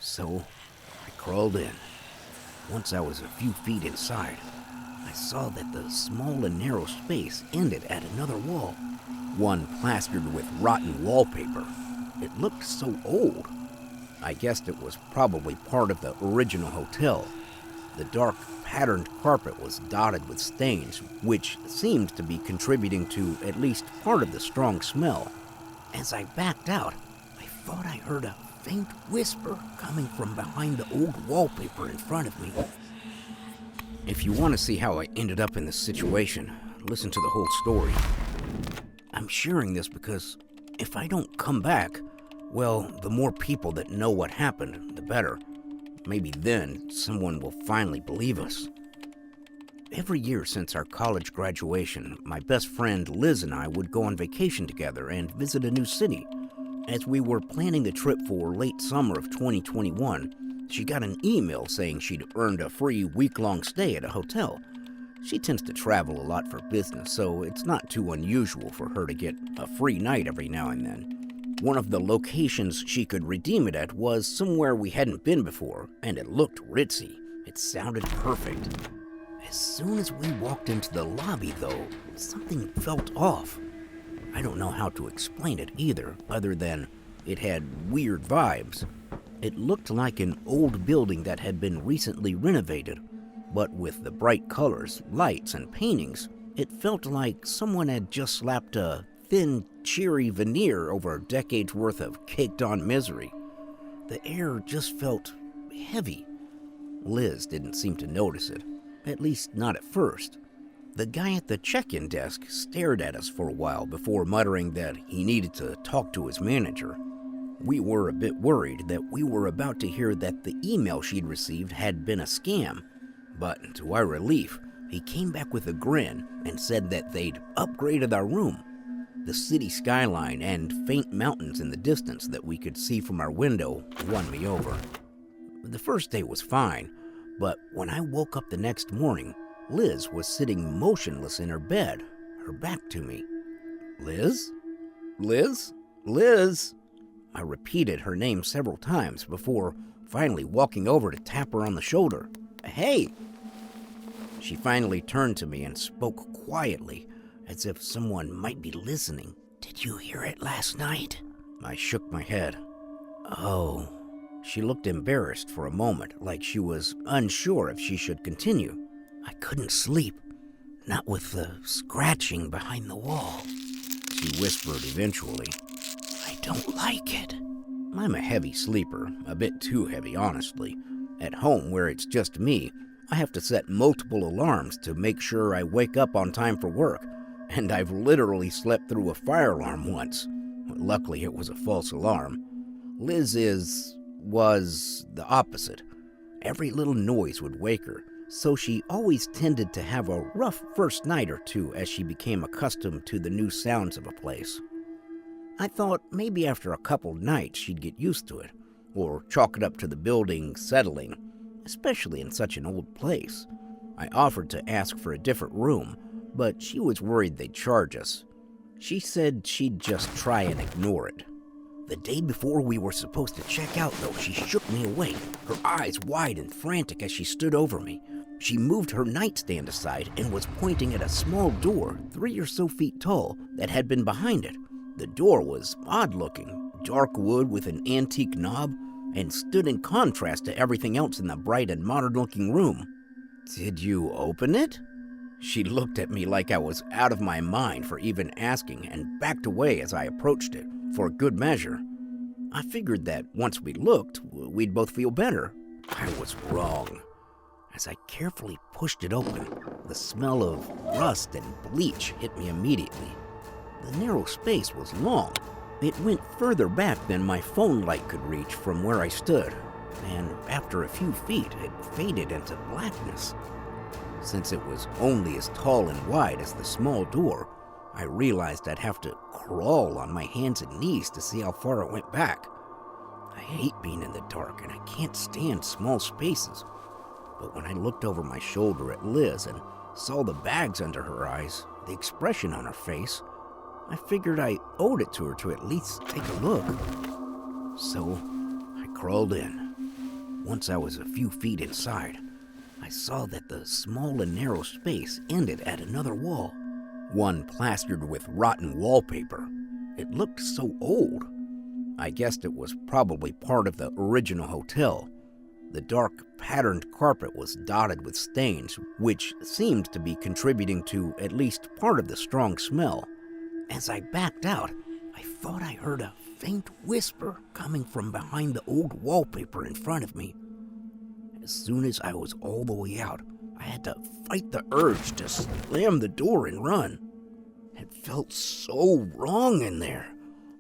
So, I crawled in. Once I was a few feet inside, I saw that the small and narrow space ended at another wall, one plastered with rotten wallpaper. It looked so old. I guessed it was probably part of the original hotel. The dark, patterned carpet was dotted with stains, which seemed to be contributing to at least part of the strong smell. As I backed out, I thought I heard a faint whisper coming from behind the old wallpaper in front of me. If you want to see how I ended up in this situation, listen to the whole story. I'm sharing this because if I don't come back, well, the more people that know what happened, the better. Maybe then someone will finally believe us. Every year since our college graduation, my best friend Liz and I would go on vacation together and visit a new city. As we were planning the trip for late summer of 2021, she got an email saying she'd earned a free week-long stay at a hotel. She tends to travel a lot for business, so it's not too unusual for her to get a free night every now and then. One of the locations she could redeem it at was somewhere we hadn't been before, and it looked ritzy. It sounded perfect. As soon as we walked into the lobby, though, something felt off. I don't know how to explain it either, other than it had weird vibes. It looked like an old building that had been recently renovated, but with the bright colors, lights, and paintings, it felt like someone had just slapped a thin, cheery veneer over a decade's worth of caked-on misery. The air just felt heavy. Liz didn't seem to notice it, at least not at first. The guy at the check-in desk stared at us for a while before muttering that he needed to talk to his manager. We were a bit worried that we were about to hear that the email she'd received had been a scam, but to our relief, he came back with a grin and said that they'd upgraded our room. The city skyline and faint mountains in the distance that we could see from our window won me over. The first day was fine, but when I woke up the next morning, Liz was sitting motionless in her bed, her back to me. Liz? Liz? Liz? I repeated her name several times before finally walking over to tap her on the shoulder. Hey! She finally turned to me and spoke quietly, as if someone might be listening. Did you hear it last night? I shook my head. Oh. She looked embarrassed for a moment, like she was unsure if she should continue. I couldn't sleep, not with the scratching behind the wall. She whispered eventually. I don't like it. I'm a heavy sleeper, a bit too heavy, honestly. At home, where it's just me, I have to set multiple alarms to make sure I wake up on time for work, and I've literally slept through a fire alarm once. Luckily, it was a false alarm. Liz was the opposite. Every little noise would wake her, so she always tended to have a rough first night or two as she became accustomed to the new sounds of a place. I thought maybe after a couple nights she'd get used to it, or chalk it up to the building settling, especially in such an old place. I offered to ask for a different room, but she was worried they'd charge us. She said she'd just try and ignore it. The day before we were supposed to check out, though, she shook me awake, her eyes wide and frantic as she stood over me. She moved her nightstand aside and was pointing at a small door, 3 or so feet tall, that had been behind it. The door was odd-looking, dark wood with an antique knob, and stood in contrast to everything else in the bright and modern-looking room. Did you open it? She looked at me like I was out of my mind for even asking and backed away as I approached it, for good measure. I figured that once we looked, we'd both feel better. I was wrong. As I carefully pushed it open, the smell of rust and bleach hit me immediately. The narrow space was long. It went further back than my phone light could reach from where I stood, and after a few feet, it faded into blackness. Since it was only as tall and wide as the small door, I realized I'd have to crawl on my hands and knees to see how far it went back. I hate being in the dark, and I can't stand small spaces. But when I looked over my shoulder at Liz and saw the bags under her eyes, the expression on her face, I figured I owed it to her to at least take a look. So I crawled in. Once I was a few feet inside, I saw that the small and narrow space ended at another wall, one plastered with rotten wallpaper. It looked so old. I guessed it was probably part of the original hotel. The dark, patterned carpet was dotted with stains, which seemed to be contributing to at least part of the strong smell. As I backed out, I thought I heard a faint whisper coming from behind the old wallpaper in front of me. As soon as I was all the way out, I had to fight the urge to slam the door and run. It felt so wrong in there.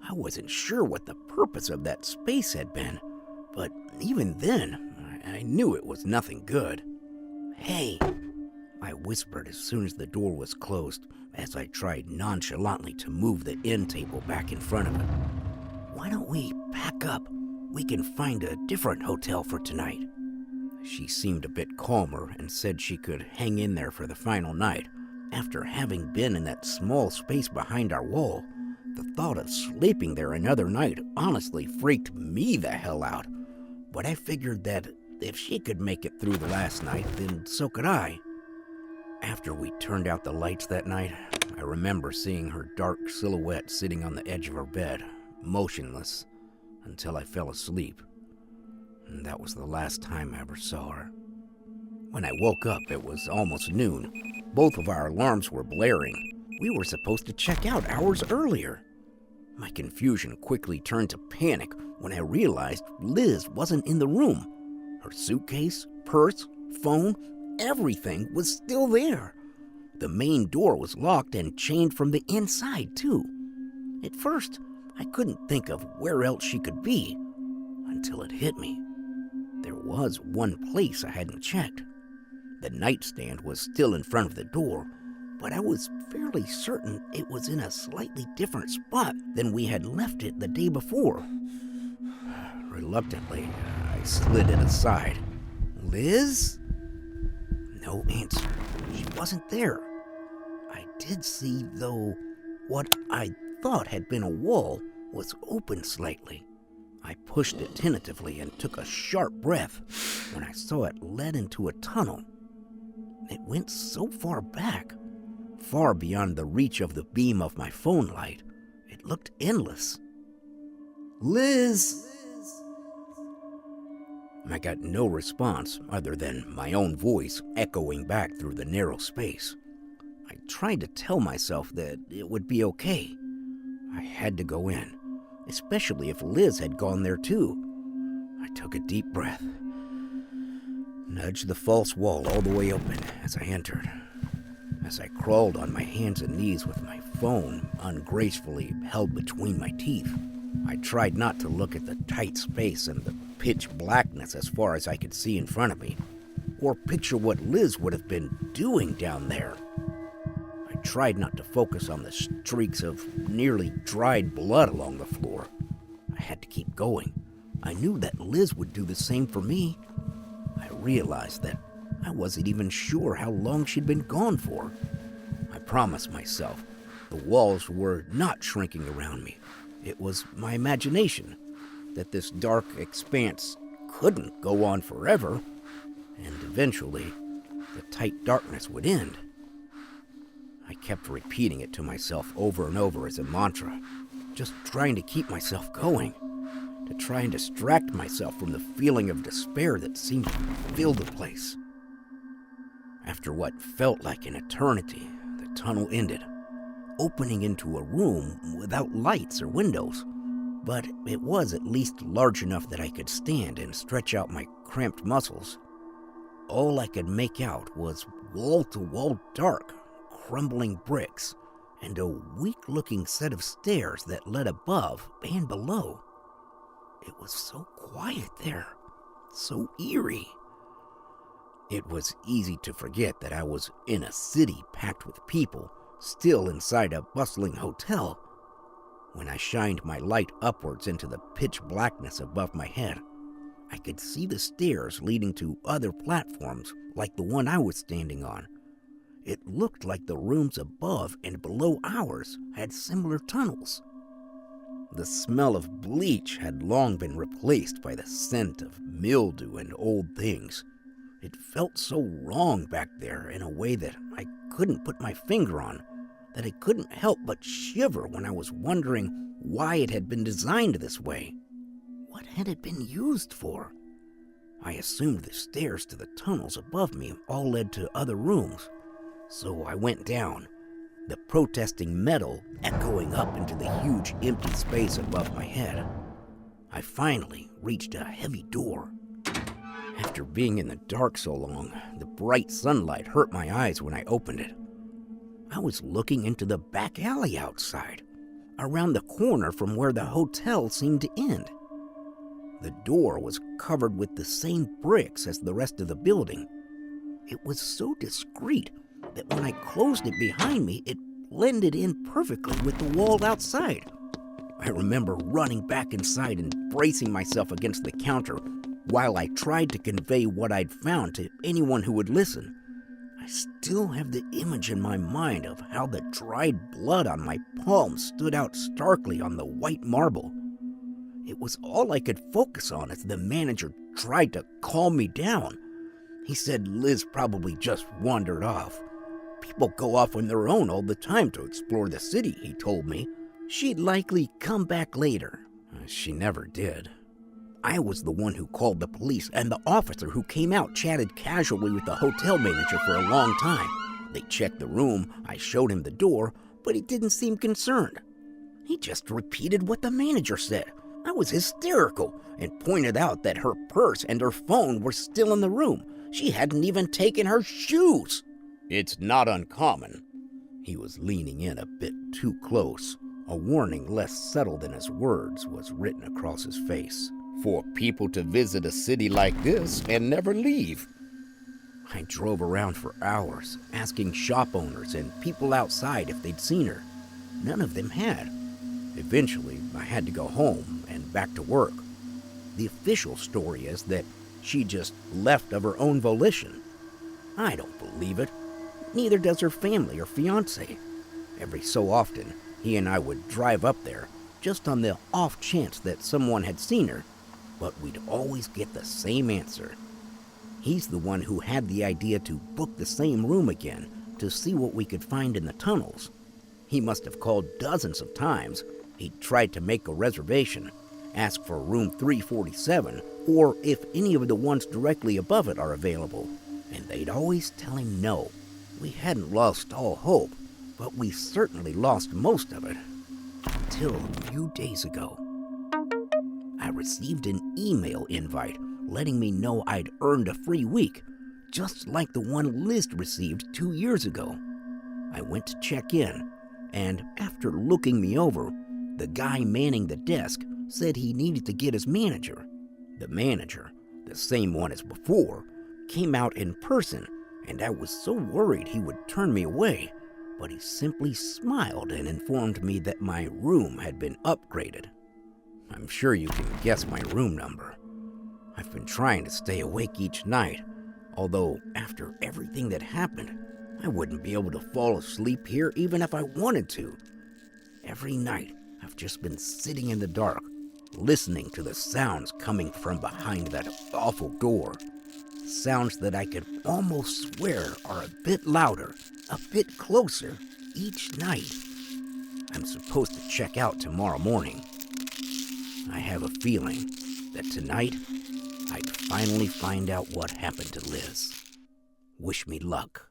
I wasn't sure what the purpose of that space had been, but even then, I knew it was nothing good. "Hey," I whispered as soon as the door was closed, as I tried nonchalantly to move the end table back in front of it. "Why don't we pack up? We can find a different hotel for tonight." She seemed a bit calmer and said she could hang in there for the final night. After having been in that small space behind our wall, the thought of sleeping there another night honestly freaked me the hell out. But I figured that if she could make it through the last night, then so could I. After we turned out the lights that night, I remember seeing her dark silhouette sitting on the edge of her bed, motionless, until I fell asleep. And that was the last time I ever saw her. When I woke up, it was almost noon. Both of our alarms were blaring. We were supposed to check out hours earlier. My confusion quickly turned to panic when I realized Liz wasn't in the room. Her suitcase, purse, phone, everything was still there. The main door was locked and chained from the inside, too. At first, I couldn't think of where else she could be, until it hit me. There was one place I hadn't checked. The nightstand was still in front of the door, but I was fairly certain it was in a slightly different spot than we had left it the day before. Reluctantly, I slid it aside. "Liz?" No answer. She wasn't there. I did see, though, what I thought had been a wall was open slightly. I pushed it tentatively and took a sharp breath when I saw it led into a tunnel. It went so far back, far beyond the reach of the beam of my phone light. It looked endless. "Liz!" I got no response other than my own voice echoing back through the narrow space. I tried to tell myself that it would be okay. I had to go in, especially if Liz had gone there too. I took a deep breath, nudged the false wall all the way open as I entered. As I crawled on my hands and knees with my phone ungracefully held between my teeth, I tried not to look at the tight space and the pitch blackness as far as I could see in front of me, or picture what Liz would have been doing down there. I tried not to focus on the streaks of nearly dried blood along the floor. I had to keep going. I knew that Liz would do the same for me. I realized that I wasn't even sure how long she'd been gone for. I promised myself the walls were not shrinking around me. It was my imagination, that this dark expanse couldn't go on forever, and eventually the tight darkness would end. I kept repeating it to myself over and over as a mantra, just trying to keep myself going, to try and distract myself from the feeling of despair that seemed to fill the place. After what felt like an eternity, the tunnel ended, opening into a room without lights or windows, but it was at least large enough that I could stand and stretch out my cramped muscles. All I could make out was wall-to-wall dark, crumbling bricks, and a weak-looking set of stairs that led above and below. It was so quiet there, so eerie. It was easy to forget that I was in a city packed with people, still inside a bustling hotel. When I shined my light upwards into the pitch blackness above my head, I could see the stairs leading to other platforms like the one I was standing on. It looked like the rooms above and below ours had similar tunnels. The smell of bleach had long been replaced by the scent of mildew and old things. It felt so wrong back there in a way that I couldn't put my finger on, that I couldn't help but shiver when I was wondering why it had been designed this way. What had it been used for? I assumed the stairs to the tunnels above me all led to other rooms, so I went down, the protesting metal echoing up into the huge empty space above my head. I finally reached a heavy door. After being in the dark so long, the bright sunlight hurt my eyes when I opened it. I was looking into the back alley outside, around the corner from where the hotel seemed to end. The door was covered with the same bricks as the rest of the building. It was so discreet that when I closed it behind me, it blended in perfectly with the wall outside. I remember running back inside and bracing myself against the counter while I tried to convey what I'd found to anyone who would listen. I still have the image in my mind of how the dried blood on my palm stood out starkly on the white marble. It was all I could focus on as the manager tried to calm me down. He said Liz probably just wandered off. People go off on their own all the time to explore the city, he told me. She'd likely come back later. She never did. I was the one who called the police, and the officer who came out chatted casually with the hotel manager for a long time. They checked the room, I showed him the door, but he didn't seem concerned. He just repeated what the manager said. I was hysterical and pointed out that her purse and her phone were still in the room. She hadn't even taken her shoes. It's not uncommon. He was leaning in a bit too close. A warning less subtle than his words was written across his face. For people to visit a city like this and never leave. I drove around for hours, asking shop owners and people outside if they'd seen her. None of them had. Eventually, I had to go home and back to work. The official story is that she just left of her own volition. I don't believe it. Neither does her family or fiancé. Every so often, he and I would drive up there, just on the off chance that someone had seen her, but we'd always get the same answer. He's the one who had the idea to book the same room again to see what we could find in the tunnels. He must have called dozens of times. He'd tried to make a reservation, ask for room 347, or if any of the ones directly above it are available, and they'd always tell him no. We hadn't lost all hope, but we certainly lost most of it. Until a few days ago. I received an email invite letting me know I'd earned a free week, just like the one Liz received 2 years ago. I went to check in, and after looking me over, the guy manning the desk said he needed to get his manager. The manager, the same one as before, came out in person, and I was so worried he would turn me away, but he simply smiled and informed me that my room had been upgraded. I'm sure you can guess my room number. I've been trying to stay awake each night, although after everything that happened, I wouldn't be able to fall asleep here even if I wanted to. Every night, I've just been sitting in the dark, listening to the sounds coming from behind that awful door. Sounds that I could almost swear are a bit louder, a bit closer, each night. I'm supposed to check out tomorrow morning. I have a feeling that tonight, I'd finally find out what happened to Liz. Wish me luck.